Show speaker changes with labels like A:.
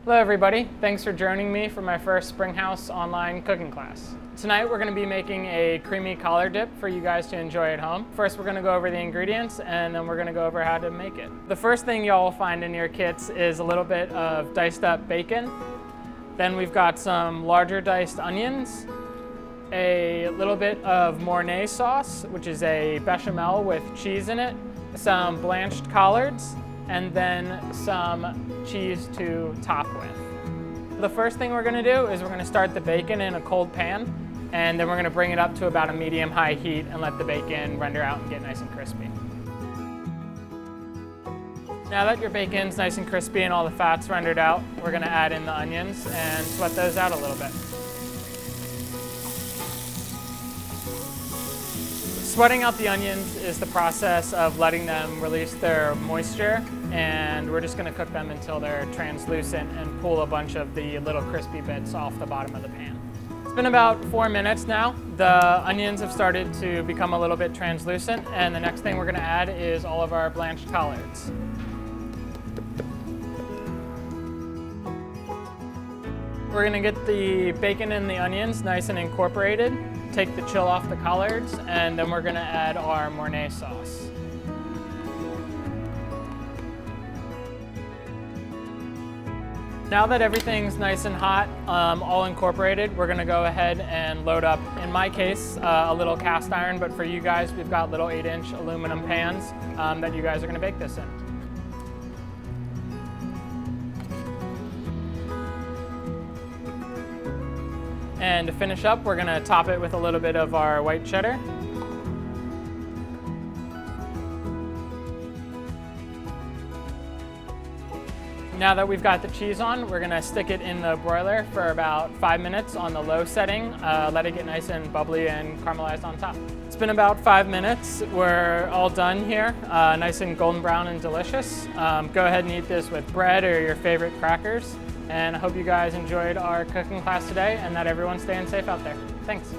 A: Hello everybody, thanks for joining me for my first Springhouse online cooking class. Tonight we're going to be making a creamy collard dip for you guys to enjoy at home. First we're going to go over the ingredients and then we're going to go over how to make it. The first thing y'all will find in your kits is a little bit of diced up bacon. Then we've got some larger diced onions, a little bit of Morina sauce, which is a bechamel with cheese in it, some blanched collards, and then some cheese to top with. The first thing we're going to do is we're going to start the bacon in a cold pan, and then we're going to bring it up to about a medium-high heat and let the bacon render out and get nice and crispy. Now that your bacon's nice and crispy and all the fat's rendered out, we're going to add in the onions and sweat those out a little bit. Sweating out the onions is the process of letting them release their moisture, and we're just going to cook them until they're translucent and pull a bunch of the little crispy bits off the bottom of the pan. It's been about 4 minutes now. The onions have started to become a little bit translucent, and the next thing we're going to add is all of our blanched collards. We're going to get the bacon and the onions nice and incorporated, take the chill off the collards, and then we're going to add our Morina sauce. Now that everything's nice and hot, all incorporated, we're going to go ahead and load up, in my case, a little cast iron, but for you guys, we've got little 8-inch aluminum pans that you guys are going to bake this in. And to finish up, we're going to top it with a little bit of our white cheddar. Now that we've got the cheese on, we're going to stick it in the broiler for about 5 minutes on the low setting. Let it get nice and bubbly and caramelized on top. It's been about 5 minutes. We're all done here, nice and golden brown and delicious. Go ahead and eat this with bread or your favorite crackers. And I hope you guys enjoyed our cooking class today and that everyone's staying safe out there. Thanks.